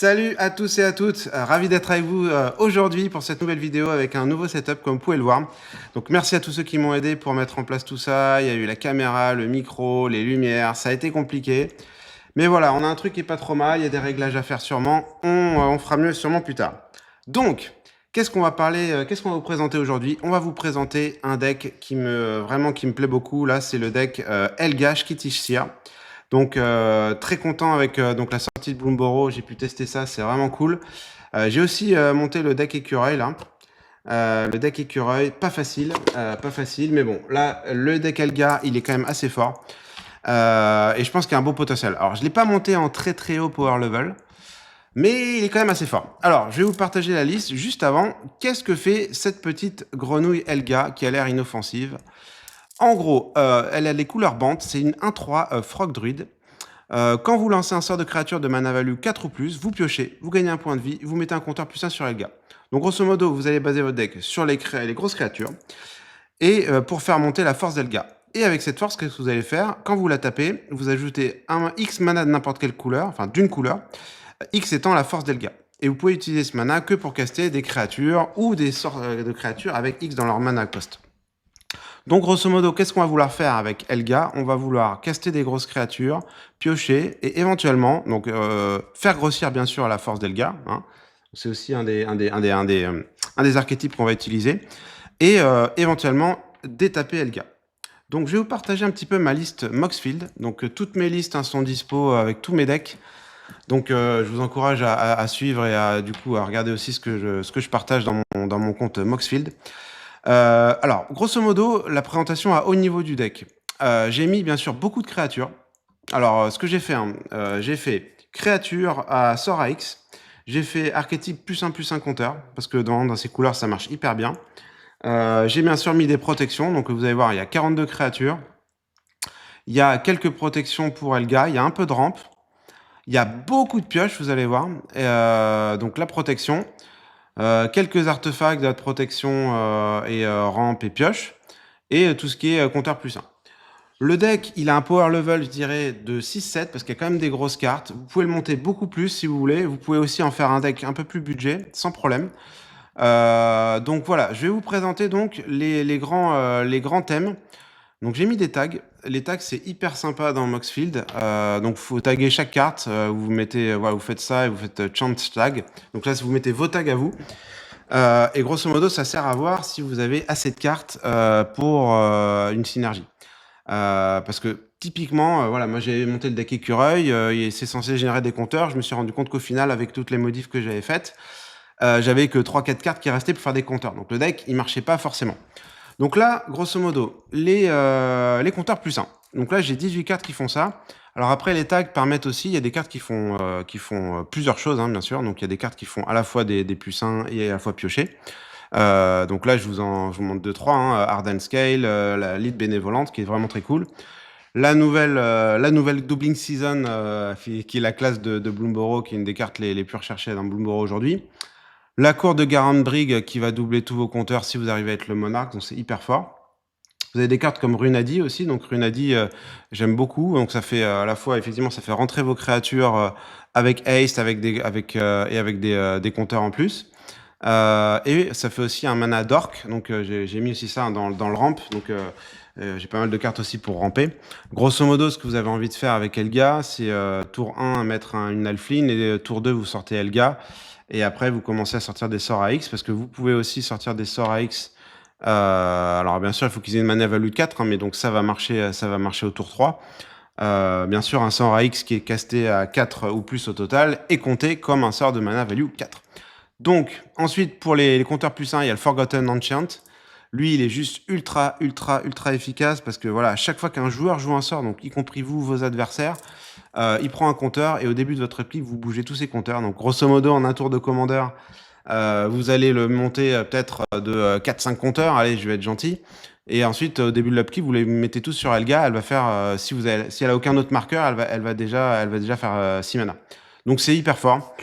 Salut à tous et à toutes, ravi d'être avec vous aujourd'hui pour cette nouvelle vidéo avec un nouveau setup comme vous pouvez le voir. Donc merci à tous ceux qui m'ont aidé pour mettre en place tout ça, il y a eu la caméra, le micro, les lumières, ça a été compliqué. Mais voilà, on a un truc qui est pas trop mal, il y a des réglages à faire sûrement, on fera mieux sûrement plus tard. Donc, qu'est-ce qu'on va parler, qu'est-ce qu'on va vous présenter aujourd'hui? On va vous présenter un deck qui me plaît beaucoup, là c'est le deck Helga Skitishir. Donc très content avec donc la sortie de Bloomborough, j'ai pu tester ça, c'est vraiment cool. J'ai aussi monté le deck écureuil là. Le deck écureuil, pas facile, mais bon, là le deck Elga, il est quand même assez fort. Et je pense qu'il y a un beau potentiel. Alors je l'ai pas monté en très très haut power level, mais il est quand même assez fort. Alors je vais vous partager la liste juste avant. Qu'est-ce que fait cette petite grenouille Elga qui a l'air inoffensive? En gros, elle a les couleurs bantes, c'est une 1-3 Frog Druid. Quand vous lancez un sort de créature de mana value 4 ou plus, vous piochez, vous gagnez un point de vie, vous mettez un compteur +1 sur Elga. Donc grosso modo, vous allez baser votre deck sur les grosses créatures, et pour faire monter la force d'Elga. Et avec cette force, qu'est-ce que vous allez faire? Quand vous la tapez, vous ajoutez un X mana de n'importe quelle couleur, enfin d'une couleur, X étant la force d'Elga. Et vous pouvez utiliser ce mana que pour caster des créatures ou des sorts de créatures avec X dans leur mana cost. Donc, grosso modo, qu'est-ce qu'on va vouloir faire avec Elga? On va vouloir caster des grosses créatures, piocher et éventuellement, donc faire grossir bien sûr la force d'Elga. Hein. C'est aussi un des archétypes qu'on va utiliser. Et éventuellement, détaper Elga. Donc, je vais vous partager un petit peu ma liste Moxfield. Donc, toutes mes listes sont dispo avec tous mes decks. Donc, je vous encourage à suivre et à regarder aussi ce que je partage dans mon compte Moxfield. Alors, grosso modo, la présentation à haut niveau du deck. J'ai mis bien sûr beaucoup de créatures. Alors, ce que j'ai fait, j'ai fait créature à sort à X. J'ai fait archétype +1/+1 compteur, parce que dans ces couleurs, ça marche hyper bien. J'ai bien sûr mis des protections, donc vous allez voir, il y a 42 créatures. Il y a quelques protections pour Elga, il y a un peu de rampe. Il y a beaucoup de pioches, vous allez voir. Donc la protection. Quelques artefacts de protection et rampe et pioche, et tout ce qui est compteur +1. Le deck, il a un power level, je dirais, de 6-7, parce qu'il y a quand même des grosses cartes. Vous pouvez le monter beaucoup plus si vous voulez. Vous pouvez aussi en faire un deck un peu plus budget, sans problème. Donc voilà, je vais vous présenter donc les grands thèmes. Donc j'ai mis des tags. Les tags, c'est hyper sympa dans Moxfield. Donc faut taguer chaque carte. Vous mettez, voilà, vous faites ça et vous faites chant tag. Donc là, vous mettez vos tags à vous. Et grosso modo, ça sert à voir si vous avez assez de cartes pour une synergie. Parce que typiquement, voilà, moi j'ai monté le deck écureuil, et c'est censé générer des compteurs. Je me suis rendu compte qu'au final, avec toutes les modifs que j'avais faites, j'avais que 3-4 cartes qui restaient pour faire des compteurs. Donc le deck, il marchait pas forcément. Donc là, grosso modo, les compteurs +1. Donc là, j'ai 18 cartes qui font ça. Alors après, les tags permettent aussi, il y a des cartes qui font plusieurs choses, hein, bien sûr. Donc il y a des cartes qui font à la fois des +1 et à la fois piocher. Donc là, je vous montre 2-3. Hein, Arden Scale, la lead bénévolente, qui est vraiment très cool. La nouvelle Doubling Season, qui est la classe de Bloomborough, qui est une des cartes les plus recherchées dans Bloomborough aujourd'hui. La cour de Garenbrig qui va doubler tous vos compteurs si vous arrivez à être le monarque, donc c'est hyper fort. Vous avez des cartes comme Runadi aussi, donc Runadi, j'aime beaucoup. Donc ça fait à la fois, effectivement, ça fait rentrer vos créatures avec haste, avec des compteurs en plus. Et ça fait aussi un mana d'orc, donc j'ai mis aussi ça dans le ramp, donc j'ai pas mal de cartes aussi pour ramper. Grosso modo, ce que vous avez envie de faire avec Elga, c'est tour 1 mettre une Alflin, et tour 2 vous sortez Elga, et après vous commencez à sortir des sorts à X, parce que vous pouvez aussi sortir des sorts à X. Alors bien sûr, il faut qu'ils aient une mana value de 4, hein, mais donc ça va marcher au tour 3. Bien sûr, un sort à X qui est casté à 4 ou plus au total est compté comme un sort de mana value 4. Donc, ensuite, pour les compteurs +1, il y a le Forgotten Enchant. Lui, il est juste ultra efficace, parce que voilà, à chaque fois qu'un joueur joue un sort, donc y compris vous, vos adversaires, il prend un compteur, et au début de votre réplique, vous bougez tous ces compteurs. Donc, grosso modo, en un tour de commandeur, vous allez le monter peut-être de 4-5 compteurs. Allez, je vais être gentil. Et ensuite, au début de l'upkeep, vous les mettez tous sur Elga. Elle va faire, si elle a aucun autre marqueur, elle va déjà faire 6 mana. Donc, c'est hyper fort.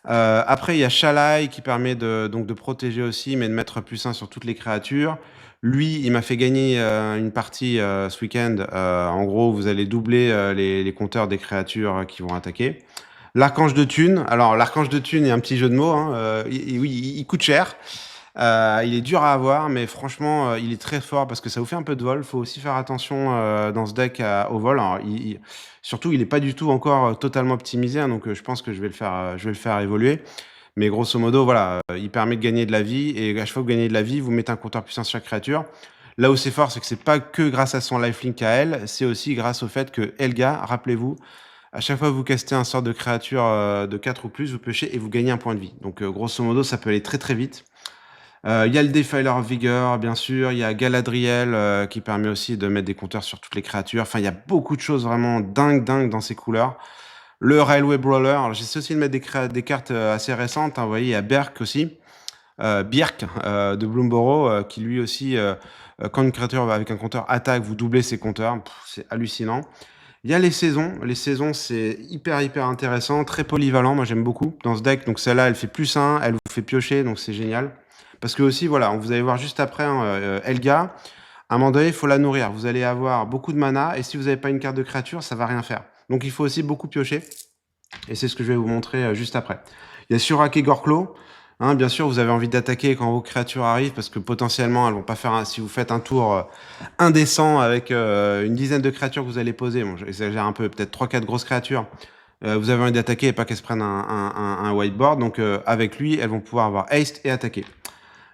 Après, il y a Shalai qui permet donc de protéger aussi, mais de mettre +1 sur toutes les créatures. Lui, il m'a fait gagner une partie ce week-end. En gros, vous allez doubler les compteurs des créatures qui vont attaquer. L'archange de Thune. Alors, l'archange de Thune, il y a un petit jeu de mots. Hein, oui, il coûte cher. Il est dur à avoir, mais franchement, il est très fort parce que ça vous fait un peu de vol. Il faut aussi faire attention dans ce deck au vol. Alors, surtout, il n'est pas du tout encore totalement optimisé, hein, donc je pense que je vais le faire évoluer. Mais grosso modo, voilà, il permet de gagner de la vie, et à chaque fois que vous gagnez de la vie, vous mettez un compteur puissance sur chaque créature. Là où c'est fort, c'est que c'est pas que grâce à son lifelink à elle, c'est aussi grâce au fait que Helga, rappelez-vous, à chaque fois que vous castez un sort de créature de 4 ou plus, vous piochez et vous gagnez un point de vie. Donc grosso modo, ça peut aller très très vite. Il y a le Defiler of Vigor, bien sûr. Il y a Galadriel qui permet aussi de mettre des compteurs sur toutes les créatures. Enfin, il y a beaucoup de choses vraiment dingues dans ces couleurs. Le Railway Brawler. Alors, j'essaie aussi de mettre des cartes assez récentes. Hein. Vous voyez, il y a Berk aussi. Birk de Bloomborough qui lui aussi, quand une créature avec un compteur attaque, vous doublez ses compteurs. C'est hallucinant. Il y a les saisons. Les saisons, c'est hyper intéressant. Très polyvalent. Moi, j'aime beaucoup dans ce deck. Donc, celle-là, elle fait +1. Elle vous fait piocher. Donc, c'est génial. Parce que aussi, voilà, vous allez voir juste après, hein, Helga, à un moment donné, il faut la nourrir. Vous allez avoir beaucoup de mana, et si vous n'avez pas une carte de créature, ça va rien faire. Donc il faut aussi beaucoup piocher, et c'est ce que je vais vous montrer juste après. Il y a Surak et Gorklo. Hein, bien sûr, vous avez envie d'attaquer quand vos créatures arrivent, parce que potentiellement, elles vont pas faire si vous faites un tour indécent avec une dizaine de créatures que vous allez poser, bon, j'exagère un peu, peut-être 3-4 grosses créatures, vous avez envie d'attaquer et pas qu'elles se prennent un whiteboard, donc avec lui, elles vont pouvoir avoir haste et attaquer.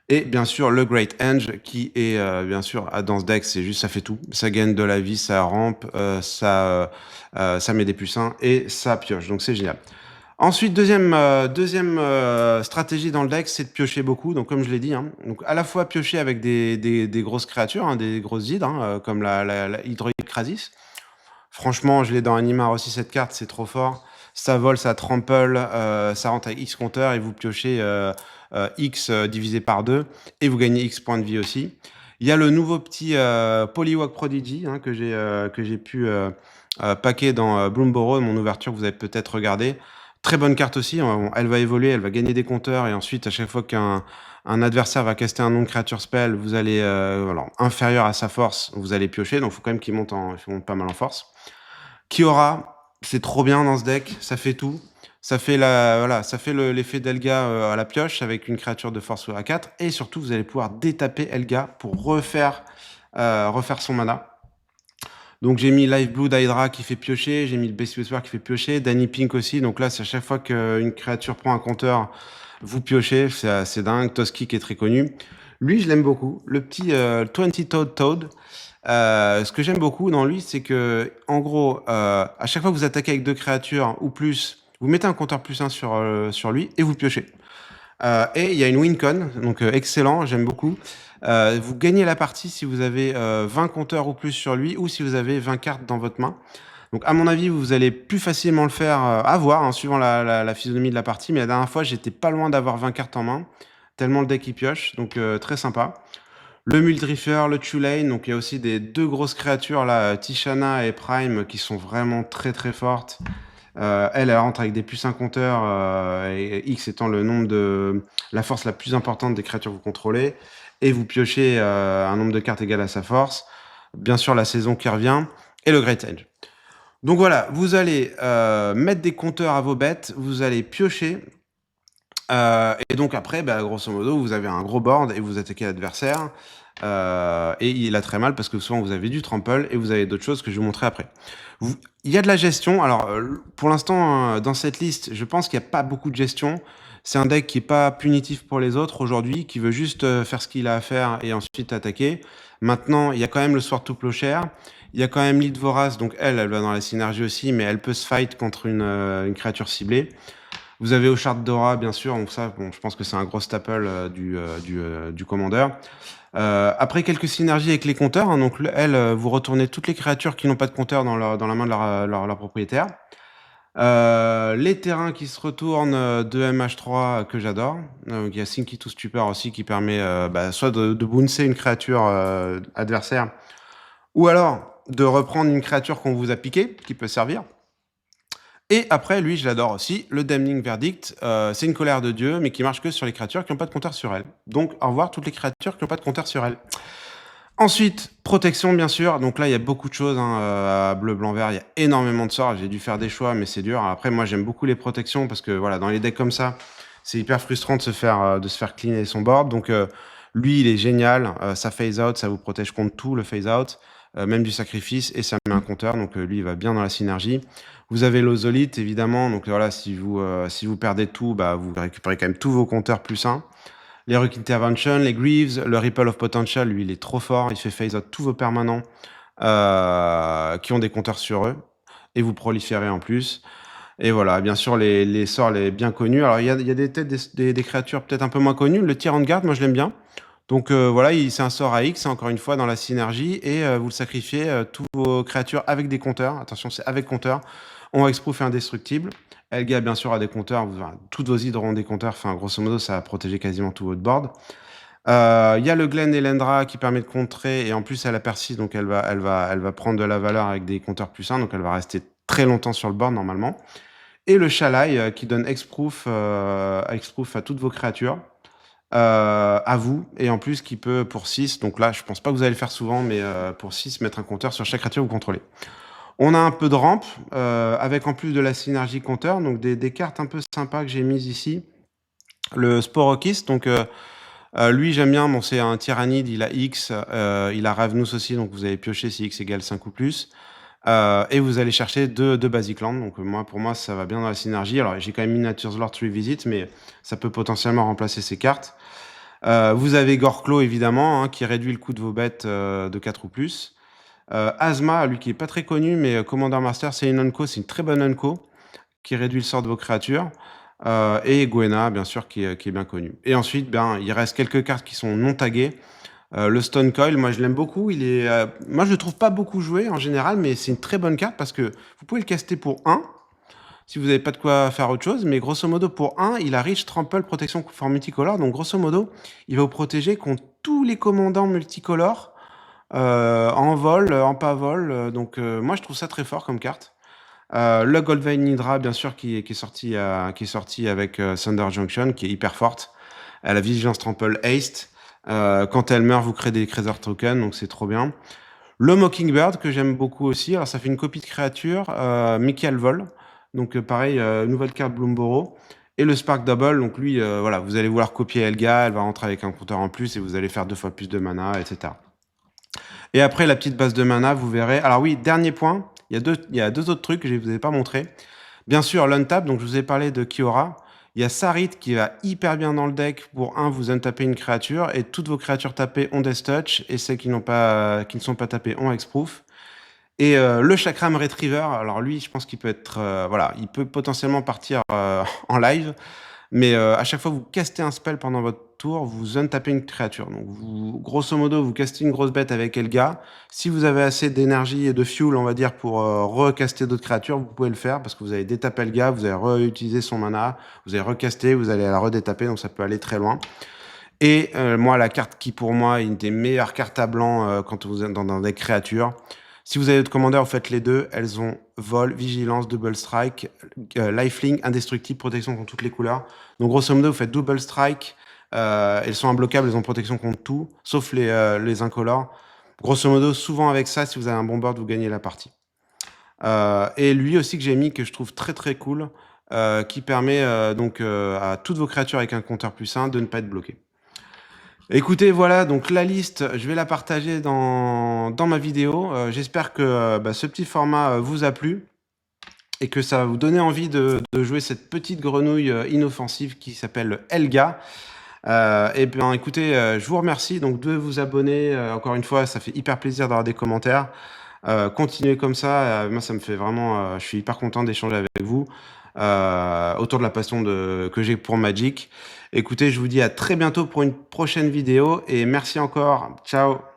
Et bien sûr, le Great Henge, qui est bien sûr dans ce deck, c'est juste, ça fait tout. Ça gagne de la vie, ça rampe, ça met des +1 et ça pioche. Donc c'est génial. Ensuite, deuxième stratégie dans le deck, c'est de piocher beaucoup. Donc comme je l'ai dit, hein, donc à la fois piocher avec des grosses créatures, hein, des grosses hydres, hein, comme la Hydroid Krasis. Franchement, je l'ai dans Animar aussi, cette carte, c'est trop fort. Ça vole, ça trample, ça rentre avec X compteur et vous piochez X divisé par 2 et vous gagnez X points de vie aussi. Il y a le nouveau petit Polywog Prodigy hein, que j'ai pu packer dans Bloomborough, mon ouverture que vous avez peut-être regardé. Très bonne carte aussi, elle va évoluer, elle va gagner des compteurs et ensuite à chaque fois qu'un adversaire va caster un nom de créature spell, vous allez, inférieur à sa force, vous allez piocher, donc il faut quand même qu'il monte pas mal en force. Kiora, c'est trop bien dans ce deck, ça fait tout. Ça fait l'effet d'Helga à la pioche avec une créature de force à 4. Et surtout, vous allez pouvoir détaper Helga pour refaire son mana. Donc j'ai mis Live Blue d'Hydra qui fait piocher, j'ai mis le Beast Whisperer qui fait piocher, Danny Pink aussi. Donc là, c'est à chaque fois qu'une créature prend un compteur, vous piochez, c'est dingue. Toski qui est très connu. Lui, je l'aime beaucoup. Le petit 20 Toad. Ce que j'aime beaucoup dans lui, c'est que, en gros, à chaque fois que vous attaquez avec 2 créatures ou plus, vous mettez un compteur +1 sur lui et vous piochez. Et il y a une win-con, donc excellent, j'aime beaucoup. Vous gagnez la partie si vous avez 20 compteurs ou plus sur lui ou si vous avez 20 cartes dans votre main. Donc à mon avis, vous allez plus facilement le faire avoir, hein, suivant la physionomie de la partie. Mais la dernière fois, j'étais pas loin d'avoir 20 cartes en main, tellement le deck y pioche, donc très sympa. Le Muldriffer, le Tulane, donc il y a aussi des 2 grosses créatures là, Tishana et Prime, qui sont vraiment très fortes. Elle rentre avec des +1 compteurs, et X étant le nombre de la force la plus importante des créatures que vous contrôlez, et vous piochez un nombre de cartes égal à sa force. Bien sûr, la saison qui revient, et le Great Henge. Donc voilà, vous allez mettre des compteurs à vos bêtes, vous allez piocher, et donc après, grosso modo, vous avez un gros board et vous attaquez l'adversaire. Et il a très mal parce que souvent vous avez du trample et vous avez d'autres choses que je vais vous montrer après. Il y a de la gestion. Alors pour l'instant, dans cette liste, je pense qu'il n'y a pas beaucoup de gestion. C'est un deck qui n'est pas punitif pour les autres aujourd'hui, qui veut juste faire ce qu'il a à faire et ensuite attaquer. Maintenant, il y a quand même le Sword to Plowshare. Il y a quand même Lyd Vorace, donc elle va dans la synergie aussi, mais elle peut se fight contre une créature ciblée. Vous avez Oshard Dora, bien sûr, donc ça, bon, je pense que c'est un gros staple du commandeur. Après, quelques synergies avec les compteurs, hein, donc elle, vous retournez toutes les créatures qui n'ont pas de compteur dans la main de leur propriétaire. Les terrains qui se retournent de MH3 que j'adore. Il y a Sinky to Stupor aussi qui permet soit de bouncer une créature adversaire, ou alors de reprendre une créature qu'on vous a piquée, qui peut servir. Et après, lui, je l'adore aussi, le Damning Verdict, c'est une colère de Dieu, mais qui marche que sur les créatures qui n'ont pas de compteur sur elle. Donc, au revoir toutes les créatures qui n'ont pas de compteur sur elle. Ensuite, protection, bien sûr. Donc là, il y a beaucoup de choses, hein, bleu, blanc, vert. Il y a énormément de sorts. J'ai dû faire des choix, mais c'est dur. Après, moi, j'aime beaucoup les protections parce que voilà, dans les decks comme ça, c'est hyper frustrant de se faire cleaner son board. Donc lui, il est génial. Ça phase out, ça vous protège contre tout le phase out, même du sacrifice, et ça met un compteur. Donc lui, il va bien dans la synergie. Vous avez l'Ozolite, évidemment. Donc voilà, si vous perdez tout, bah, vous récupérez quand même tous vos compteurs plus 1. Les Rook Intervention, les Greaves, le Ripple of Potential, lui, il est trop fort. Il fait phase out tous vos permanents qui ont des compteurs sur eux. Et vous proliférez en plus. Et voilà, bien sûr, les sorts les bien connus. Alors, il y a des créatures peut-être un peu moins connues. Le Tyrant Guard, moi, je l'aime bien. Donc voilà, c'est un sort à X, encore une fois, dans la synergie. Et vous le sacrifiez, tous vos créatures avec des compteurs. Attention, c'est avec compteurs. On hexproof et indestructible. Elga, bien sûr, a des compteurs. Toutes vos hydres ont des compteurs. Enfin, grosso modo, ça va protéger quasiment tout votre board. Il y a le Glen Elendra qui permet de contrer. Et en plus, elle a persiste. Donc, elle va prendre de la valeur avec des compteurs plus 1. Donc, elle va rester très longtemps sur le board, normalement. Et le Shalai qui donne hexproof à toutes vos créatures. À vous, et en plus qui peut pour 6, donc là je pense pas que vous allez le faire souvent, mais pour 6 mettre un compteur sur chaque créature que vous contrôlez. On a un peu de rampe, avec en plus de la synergie compteur, donc des cartes un peu sympas que j'ai mises ici. Le Sporokist, donc lui j'aime bien, bon, c'est un tyrannide, il a X, il a Ravnus aussi, donc vous allez piocher si X égale 5 ou plus. Et vous allez chercher deux Basic Land, donc pour moi ça va bien dans la synergie. Alors j'ai quand même mis Nature's Lord Revisit, mais ça peut potentiellement remplacer ces cartes. Vous avez Gorklo évidemment, hein, qui réduit le coût de vos bêtes de 4 ou plus. Asma, lui qui est pas très connu, mais Commander Master, c'est une unco, c'est une très bonne unco, qui réduit le sort de vos créatures. Et Gwena, bien sûr, qui est bien connu. Et ensuite, ben, il reste quelques cartes qui sont non taguées. Le Stone Coil, moi je l'aime beaucoup. Moi je le trouve pas beaucoup joué en général, mais c'est une très bonne carte parce que vous pouvez le caster pour 1 si vous n'avez pas de quoi faire autre chose. Mais grosso modo, pour 1, il a Rich Trample Protection for Multicolor. Donc grosso modo, il va vous protéger contre tous les commandants multicolores, en vol, en pas vol. Donc moi je trouve ça très fort comme carte. Le Goldvein Hydra, bien sûr, qui est sorti avec Thunder Junction, qui est hyper forte. Elle a Vigilance Trample Haste. Quand elle meurt, vous créez des Creature Tokens, donc c'est trop bien. Le Mockingbird, que j'aime beaucoup aussi. Alors, ça fait une copie de créature, Michael Vol. Donc, pareil, nouvelle carte Bloomborough. Et le Spark Double, donc lui, voilà, vous allez vouloir copier Elga, elle va rentrer avec un compteur en plus et vous allez faire 2 fois plus de mana, etc. Et après, la petite base de mana, vous verrez. Alors oui, dernier point, il y a deux autres trucs que je ne vous ai pas montré. Bien sûr, l'untap, donc je vous ai parlé de Kiora. Il y a Sarit qui va hyper bien dans le deck. Pour vous untapez une créature et toutes vos créatures tapées ont Death Touch et celles qui ne sont pas tapées ont Hexproof. Et le Chakram Retriever, alors lui, je pense qu'il peut être, voilà, il peut potentiellement partir en live, mais à chaque fois que vous castez un spell pendant votre tour, vous untapez une créature. Donc grosso modo, vous castez une grosse bête avec Elga. Si vous avez assez d'énergie et de fuel, on va dire, pour recaster d'autres créatures, vous pouvez le faire parce que vous allez détaper Elga, vous allez réutiliser son mana, vous allez recaster, vous allez la redétaper, donc ça peut aller très loin. Et moi, la carte qui pour moi est une des meilleures cartes à blanc quand vous êtes dans des créatures. Si vous avez d'autres commandeurs, vous faites les deux. Elles ont vol, vigilance, double strike, lifelink, indestructible, protection contre toutes les couleurs. Donc grosso modo, vous faites double strike. Elles sont imbloquables, elles ont protection contre tout, sauf les incolores. Grosso modo, souvent avec ça, si vous avez un bon board, vous gagnez la partie. Et lui aussi que j'ai mis, que je trouve très très cool, qui permet donc à toutes vos créatures avec un compteur plus 1 de ne pas être bloquées. Écoutez, voilà, donc la liste, je vais la partager dans ma vidéo. J'espère que ce petit format vous a plu et que ça va vous donner envie de jouer cette petite grenouille inoffensive qui s'appelle Elga. Et bien, écoutez, je vous remercie donc de vous abonner. Encore une fois, ça fait hyper plaisir d'avoir des commentaires. Continuez comme ça. Moi, ça me fait vraiment... je suis hyper content d'échanger avec vous autour de la passion que j'ai pour Magic. Écoutez, je vous dis à très bientôt pour une prochaine vidéo et merci encore. Ciao.